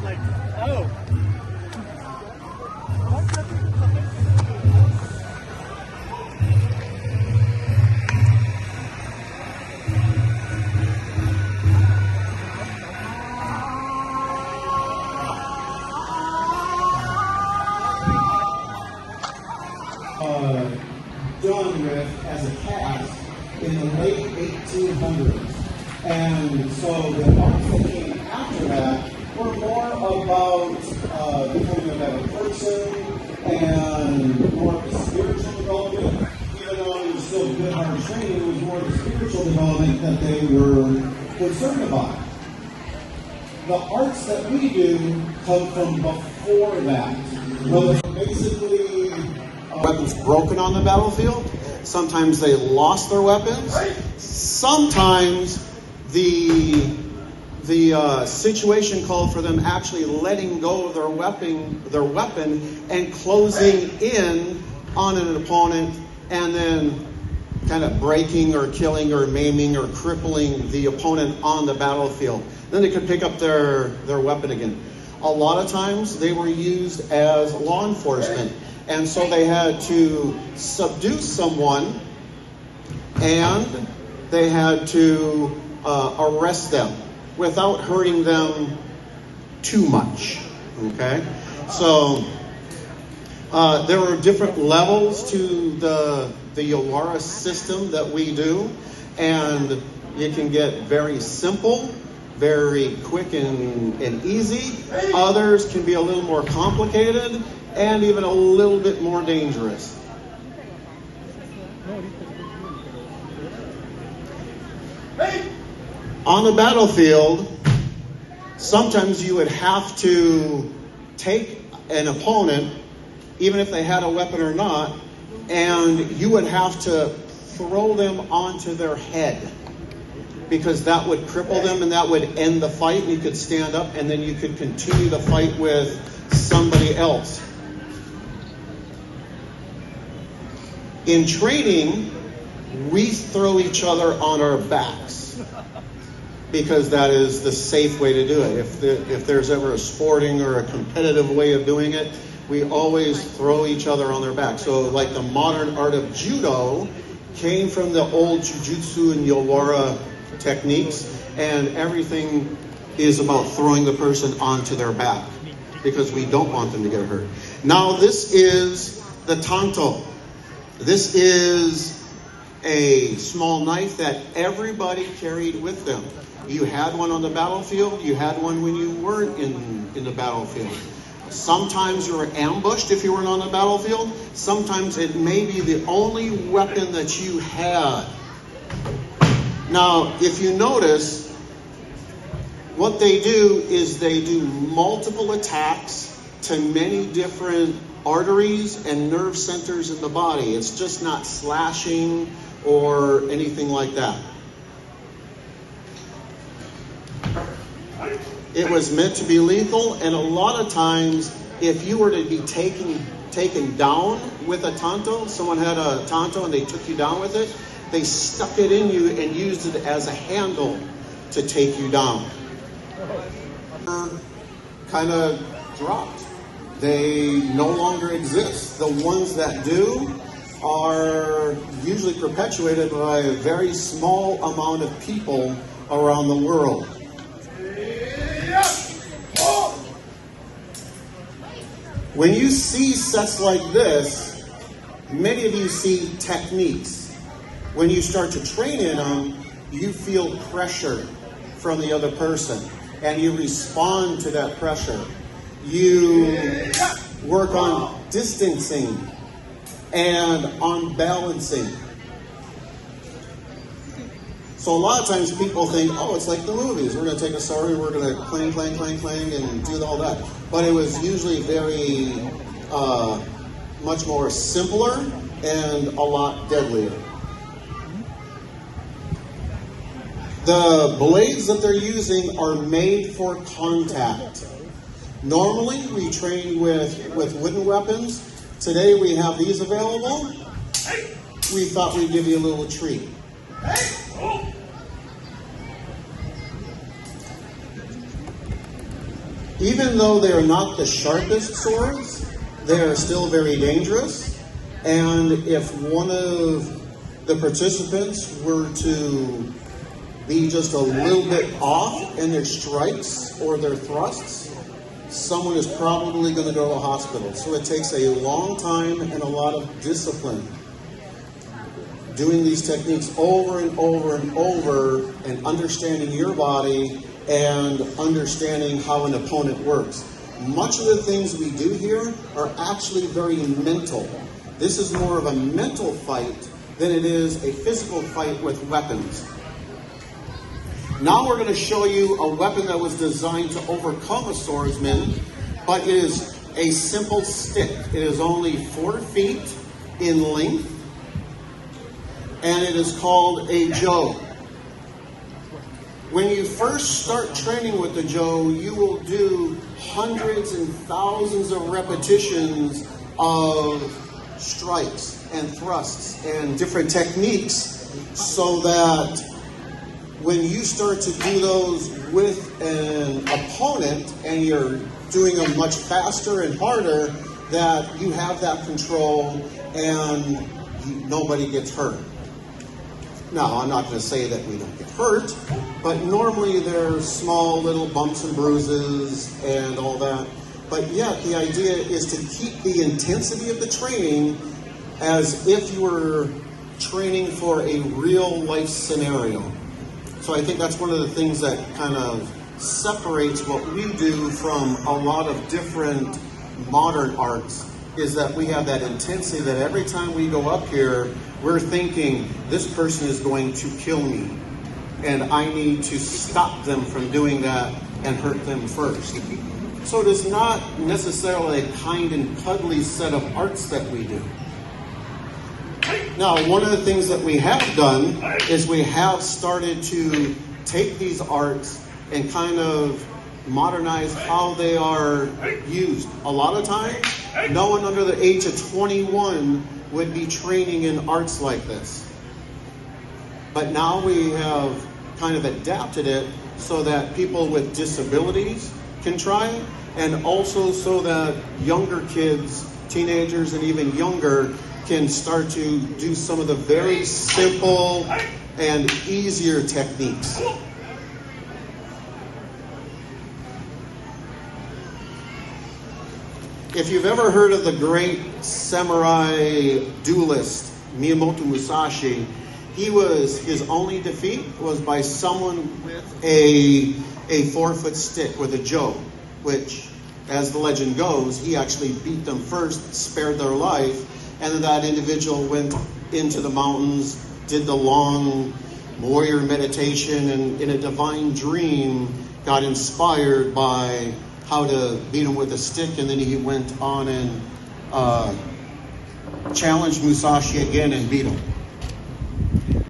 like, oh. Done with as a cast in the late 1800s. And so the arts that came after that were more about becoming a better person and more of a spiritual development. Even though it was still good hard training, it was more the spiritual development that they were concerned about. The arts that we do come from before that. Well, basically, weapons broken on the battlefield. Sometimes they lost their weapons. Sometimes the situation called for them actually letting go of their weapon and closing in on an opponent, and then kind of breaking or killing or maiming or crippling the opponent on the battlefield. Then they could pick up their weapon again. A lot of times they were used as law enforcement. And so they had to subdue someone, and they had to arrest them without hurting them too much. Okay? So there were different levels to the Yawara system that we do, and it can get very simple, very quick and easy. Others can be a little more complicated and even a little bit more dangerous. On the battlefield, sometimes you would have to take an opponent, even if they had a weapon or not, and you would have to throw them onto their head, because that would cripple them and that would end the fight, and you could stand up and then you could continue the fight with somebody else. In training, we throw each other on our backs because that is the safe way to do it. If there's ever a sporting or a competitive way of doing it, we always throw each other on their back. So like the modern art of judo came from the old jujutsu and Yawara techniques, and everything is about throwing the person onto their back because we don't want them to get hurt. Now this is the tanto. This is a small knife that everybody carried with them. You had one on the battlefield, you had one when you weren't in the battlefield. Sometimes you were ambushed if you weren't on the battlefield. Sometimes it may be the only weapon that you had. Now, if you notice, what they do is they do multiple attacks to many different arteries and nerve centers in the body. It's just not slashing or anything like that. It was meant to be lethal, and a lot of times, if you were to be taken down with a tanto, someone had a tanto and they took you down with it, they stuck it in you and used it as a handle to take you down. Kind of dropped. They no longer exist. The ones that do are usually perpetuated by a very small amount of people around the world. When you see sets like this, many of you see techniques. When you start to train in them, you feel pressure from the other person, and you respond to that pressure. You work on distancing and on balancing. So a lot of times people think, oh, it's like the movies. We're going to take a sword and we're going to clang, clang, clang, clang, and do all that. But it was usually very, much more simpler and a lot deadlier. The blades that they're using are made for contact. Normally, we train with wooden weapons. Today, we have these available. We thought we'd give you a little treat. Even though they are not the sharpest swords, they are still very dangerous. And if one of the participants were to be just a little bit off in their strikes or their thrusts, someone is probably going to go to the hospital. So it takes a long time and a lot of discipline doing these techniques over and over and over, and understanding your body and understanding how an opponent works. Much of the things we do here are actually very mental. This is more of a mental fight than it is a physical fight with weapons. Now we're going to show you a weapon that was designed to overcome a swordsman, but it is a simple stick. It is only 4 feet in length, and it is called a jo. When you first start training with the jo, you will do hundreds and thousands of repetitions of strikes and thrusts and different techniques, so that when you start to do those with an opponent and you're doing them much faster and harder, that you have that control and nobody gets hurt. Now, I'm not going to say that we don't get hurt, but normally there's small little bumps and bruises and all that. But yet, the idea is to keep the intensity of the training as if you were training for a real life scenario. So I think that's one of the things that kind of separates what we do from a lot of different modern arts, is that we have that intensity that every time we go up here, we're thinking, this person is going to kill me, and I need to stop them from doing that and hurt them first. So it is not necessarily a kind and cuddly set of arts that we do. Now, one of the things that we have done is we have started to take these arts and kind of modernize how they are used. A lot of times, no one under the age of 21 would be training in arts like this. But now we have kind of adapted it so that people with disabilities can try it, and also so that younger kids, teenagers and even younger, can start to do some of the very simple and easier techniques. If you've ever heard of the great samurai duelist Miyamoto Musashi, his only defeat was by someone with a 4-foot stick with a jo, which, as the legend goes, he actually beat them first, spared their life, and then that individual went into the mountains, did the long warrior meditation, and in a divine dream got inspired by how to beat him with a stick, and then he went on and challenged Musashi again and beat him.